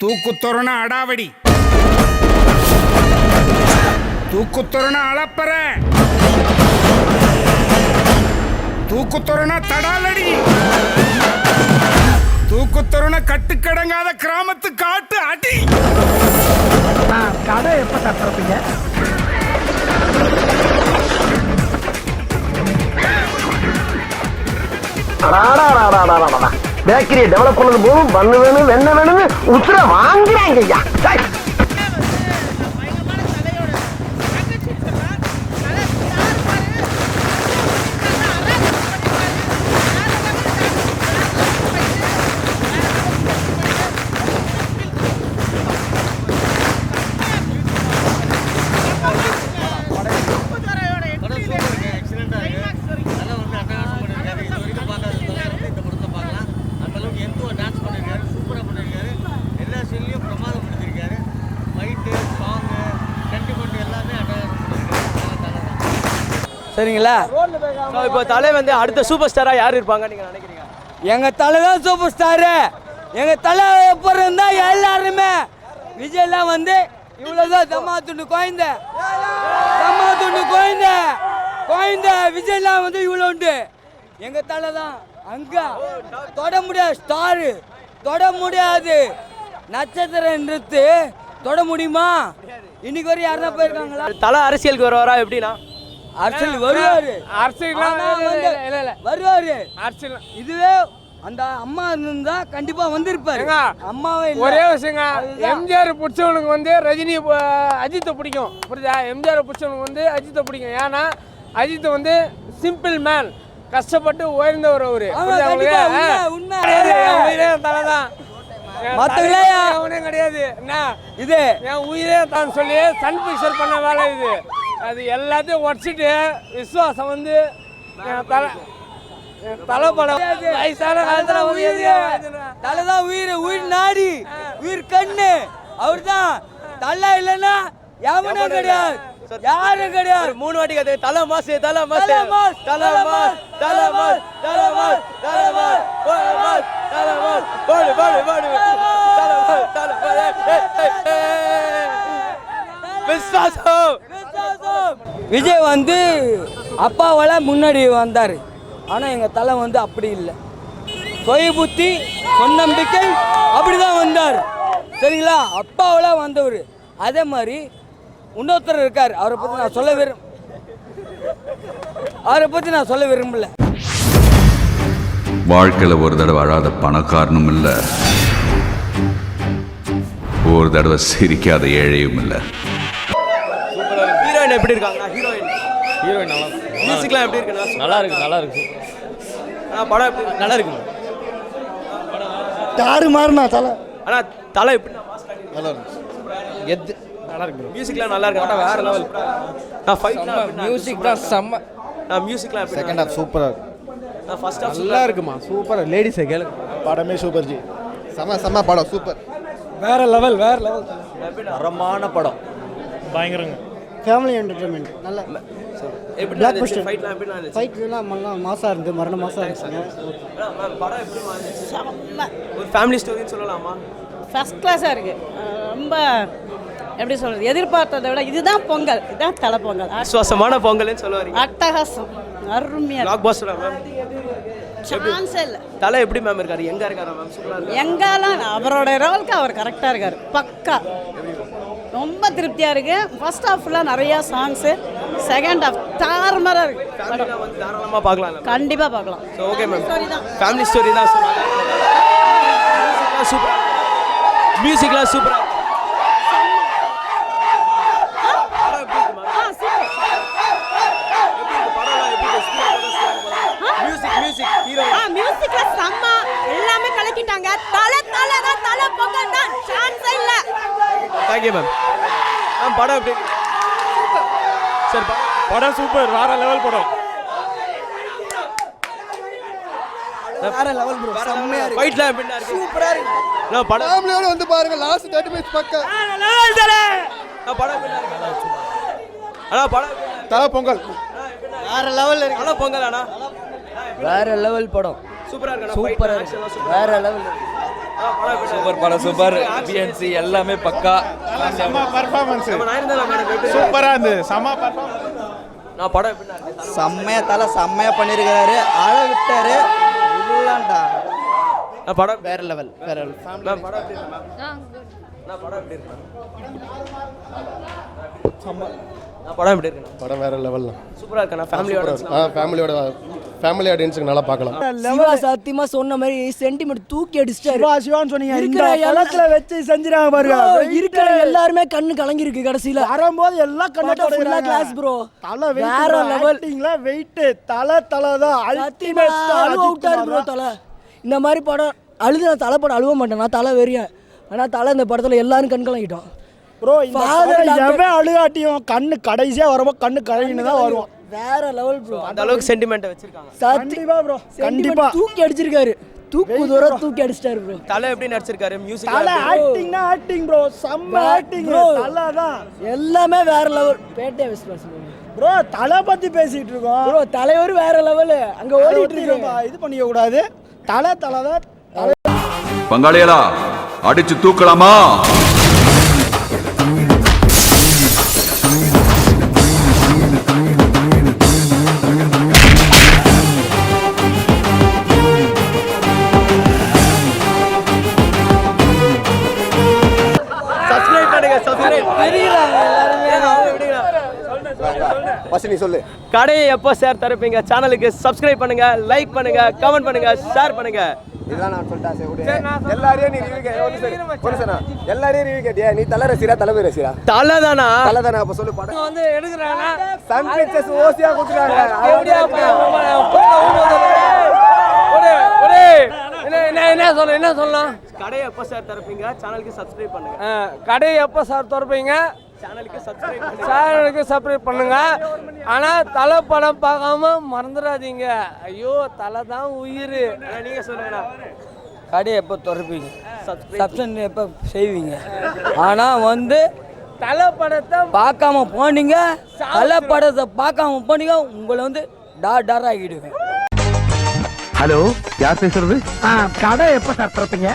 தூக்குத்தொரண அடாவடி, தூக்குத்தொரண அளப்பற, தூக்குத்தொரண தடாலடி, தூக்குத்தொரண கட்டுக்கடங்காத கிராமத்து காட்டு அடி. கடை எப்ப தட்டுறப்பீங்க? பேக்கரியை டெவலப் பண்ணது போதும் பண்ணு வேணும் வெண்ண வேணும்னு உத்தர வாங்குறாங்க ஐயா. சரிங்களா? இப்போ தலை வந்து அடுத்த சூப்பர் ஸ்டாராக யார் இருப்பாங்க நீங்கள் நினைக்கிறீங்க? எங்கள் தலை தான் சூப்பர் ஸ்டாரு. எங்கள் தலை எப்போ இருந்தால் எல்லாருமே விஜய்லாம் வந்து இவ்வளோதான் தம்மா துண்டு கோயந்த விஜய்லாம் வந்து இவ்வளோ உண்டு. எங்கள் தலை தான் அங்கே தொட முடியாது, ஸ்டாரு தொட முடியாது, நட்சத்திரம் நிறுத்து தொட முடியுமா? இன்னைக்கு வரையும் யாருன்னா போயிருக்காங்களா? தலை அரசியலுக்கு வருவாரா? எப்படின்னா அரசியல் வருவாரு, வருவாரு அரசியல். இதுவே அந்த அம்மா இருந்தா கண்டிப்பா வந்திருப்பாரு. அம்மாவே ஒரே விஷயங்க, எம்ஜிஆர் பிடிச்சவனுக்கு வந்து ரஜினி அஜித்தை பிடிக்கும், புரியுதா? எம்ஜிஆர் பிடிச்சவனுக்கு வந்து அஜித்தை பிடிக்கும். ஏன்னா அஜித் வந்து சிம்பிள் மேன், கஷ்டப்பட்டு உயர்ந்தவர் அவரு. தலைதான் அவனே கிடையாது. என்ன இது என் உயிரே தான் சொல்லி சன் பிக்சர் பண்ண வேலை இது. அது எல்லாத்தையும் உடச்சிட்டு விசுவாசம் வந்து தலை படம் வயசான காலத்துல தலைதான் உயிர், உயிர் நாடி, உயிர் கண்ணு அவர் தான். தலை இல்லைன்னா யாவனும் கிடையாது, யாரும் கிடையாது. 3 வாட்டி கத்து தலை மாசு, தலை மாசு, தலை மாஸ், தலை மாஸ், தலை மாஸ், தலை மாஸ், தலை மாஸ், தலை மாஸ், போடு போடு போடு, தலை மாஸ், தலை மாஸ். விசுவாசம். விஜய் வந்து அப்பாவால முன்னாடி வந்தார். ஆனால் எங்கள் தலை வந்து அப்படி இல்லை, சுய புத்தி சொன்னம்பிக்கை அப்படிதான் வந்தார். சரிங்களா? அப்பாவால வந்தவர். அதே மாதிரி இன்னொருத்தர் இருக்கார், அவரை பற்றி நான் சொல்ல விரும்பல. வாழ்க்கையில் ஒரு தடவை அழாத பணக்காரனும் இல்லை, ஒரு தடவை சிரிக்காத ஏழையும் இல்லை. ஹீரோயின் எப்படி இருக்காங்க? ஹீரோயின் மியூசிக்லாம் எப்படி இருக்கு? நல்லா இருக்கு. படம் எப்படி நல்லா இருக்கு? தாறு மாறுனா தலை. ஆனால் தலை எப்படி நல்லா இருக்கு, எது நல்லா இருக்கு. மியூசிக்லாம் நல்லா இருக்கு, வேற லெவல். நான் ஃபைட் மியூசிக் தான் செம்ம. நான் மியூசிக்லாம் எப்படி? செகண்ட் ஹாஃப் சூப்பரா இருக்கு. நான் ஃபர்ஸ்ட் ஹாஃப் நல்லா இருக்குமா, சூப்பர். லேடிஸை கேளு, படமே சூப்பர் ஜி, செம்ம படம், சூப்பர், வேற லெவல். தரமான படம், பயங்கரங்க. ஃபேமிலி என்டர்டைன்மெண்ட் நல்ல எப்படி Black இருந்துச்சு? Buster. ஃபைட்லாம் எப்படி இருந்துச்சு? ஃபைட்லாம் மாசா இருந்து மரண மாசா இருந்துச்சுங்க. படம் எப்படி இருந்துச்சு? ஒரு ஃபேமிலி ஸ்டோரின்னு சொல்லலாமா? ஃபஸ்ட் கிளாஸாக இருக்குது. ரொம்ப எப்படி சொல்கிறது, எதிர்பார்த்ததை விட இதுதான் பொங்கல், இதுதான் தலை பொங்கல். விசுவாசமான பொங்கல்னு சொல்லுவாங்க. அட்டகாசம், அருமையாக, பிளாக் பஸ்டரா மேம்? சான்ஸே இல்லை. தலை எப்படி மேம் இருக்காரு? எங்கே இருக்காரா மேம்? சூப்பராக இருக்கு. எங்காலாம் அவரோட ரோலுக்கு அவர் கரெக்டாக இருக்கார், பக்கா. ரொம்ப திருப்தியாக இருக்குது. ஃபர்ஸ்ட் ஹாஃப்லாம் நிறையா சாங்ஸு, செகண்ட் ஹாஃப் தாறுமாறாக இருக்குது. ஃபேமிலிலாம் வந்து தாராளமாக பார்க்கலாம். கண்டிப்பாக பார்க்கலாம். ஸோ ஓகே மேம், ஸ்டோரி தான், ஃபேமிலி ஸ்டோரி தான். சூப்பராக, மியூசிக்லாம் சூப்பராக. மியூசிக்ல செம்ம, எல்லாமே கலக்கிட்டாங்க. தலை பொங்கல் தான், சான்ஸே இல்லை. Thank you ma'am. படம் எப்படி? சார் படம் சூப்பர், வேற லெவல் படம். வேற லெவல் ப்ரோ, செம்மையா இருக்கு. ஃபைட்லாம் எப்படி இருக்கு? சூப்பரா இருக்கு. நான் படம் ஃபேமிலியோட வந்து பாருங்க, லாஸ்ட் 30 மினிட்ஸ் பக்கா. நான் படம் எப்படி இருக்கு? அண்ணா படம் தலை பொங்கல் வேற லெவல்ல இருக்கு. அண்ணா பொங்கல் அண்ணா வேற லெவல் படம், சூப்பரா இருக்கு. சூப்பரா இருக்கு, வேற லெவல். சூப்பர் படம், சூப்பர். பிஎன்சி எல்லாமே பக்கா. பர்ஃபார்மன்ஸ் சூப்பரா இருந்தது. செம பர்ஃபார்மன்ஸ். நான் படம் எப்படி இருக்கு? செம்மையா தலை செம்மையா பண்ணியிருக்காரு. அழ விட்டாரு. இல்லைண்டா நான் படம் வேற லெவல் வேற லெவல். நான் படம் எப்படி இருக்கு? நான் படம் எப்படி இருக்கு? நான் படம் எப்படி இருக்கு? படம் வேற லெவல் தான். சூப்பரா இருக்கா? ஃபேமிலியோட ஃபேமிலி ஆடியன்ஸுக்கு நல்லா பார்க்கலாம். சிவா சத்தியமா சொன்ன மாதிரி சென்டிமெண்ட் தூக்கி அடிச்சிட்டாரு. சிவான்னு சொன்னீங்க. இருக்கிற இடத்துல வச்சு செஞ்சிராங்க பாருங்க. இருக்கிற எல்லாருமே கண்ணு கலங்கி இருக்கு. கடைசியில வரும்போது எல்லாம் கண்ணோட கிளாஸ் ப்ரோ. தலை வேற லெவல். வெயிட் தலை தான் அல்டிமேட் அவுட்டாரு ப்ரோ தலை. இந்த மாதிரி படம் அழுது நான் தலை படம் அழுவ மாட்டேன். நான் தலை வெறியன். ஆனா தலை இந்த படத்துல எல்லாரும் கண் கலங்கிட்டோம் ப்ரோ. எவன் அழுகாட்டியும் கண்ணு கடைசியா வரும்போது கண்ணு கலங்கின்னு தான் வருவான். வேற லெவல் ப்ரோ. அந்த அளவுக்கு சென்டிமெண்ட் வச்சிருக்காங்க. கண்டிப்பா ப்ரோ. கண்டிப்பா தூக்கி அடிச்சிருக்காரு. தூக்கு தூரம் தூக்கி அடிச்சிட்டாரு ப்ரோ. தலை எப்படி நடிச்சிருக்காரு? மியூசிக் தலை ஆக்டிங் ப்ரோ. செம்ம ஆக்டிங் bro. தலை தான் எல்லாமே வேற லெவல். Birthday Vishwas bro. தலை பத்தி பேசிட்டு இருக்கோம் ப்ரோ. தலைவர் வேற லெவல். அங்க ஓடிட்டு இருக்கு. இது பண்ணிக்க கூடாது. தலை தான். பங்காளிகளா அடிச்சு தூக்கலாமா? சப்ஸ்கிரைப் பண்ணுங்க. சப்ஸ்கிரைப் நீ சொல்லு. கடையை எப்போ ஷேர் தரப்பீங்க? சேனலுக்கு சப்ஸ்கிரைப் பண்ணுங்க, லைக் பண்ணுங்க, கமெண்ட் பண்ணுங்க, ஷேர் பண்ணுங்க. இதெல்லாம் நான் சொல்லிட்டேன். எல்லாரையும் நீ ரிவ்யூ எல்லாரையும் ரிவ்யூ கேட்டியா? நீ தலை ரசிகரா தலைமை ரசிகரா? தலை தானா? தலை தானே. அப்ப சொல்லு. படம் வந்து எடுக்கிறாங்கன்னா சன் பிக்சர்ஸ் ஓசியா கொடுத்துறாங்க. என்ன சொல்லலாம்? கடையை எப்போ ஷேர் தரப்பீங்க? சேனலுக்கு சப்ஸ்கிரைப் பண்ணுங்க. கடையை எப்போ சார் திறப்பீங்க? சேனலுக்கு சப்ஸ்கிரைப் பண்ணுங்க. சேனலுக்கு சப்ஸ்கிரைப் பண்ணுங்க. ஆனா தலை படம் பார்க்காம மறந்துடாதீங்க. ஐயோ தலை தான் உயிர். நீங்க சொல்லுங்கண்ணா. கடையை எப்போ திறப்பீங்க? சப்ஸ்கிரைப் எப்போ செய்வீங்க? ஆனா வந்து தலை படத்தை பார்க்காம போனீங்க. தலை படத்தை பார்க்காம போனீங்க. உங்களை வந்து டார் ஆகிடுவேன். ஹலோ, யார் பேசுறது? கடை எப்ப சார் திறப்பீங்க?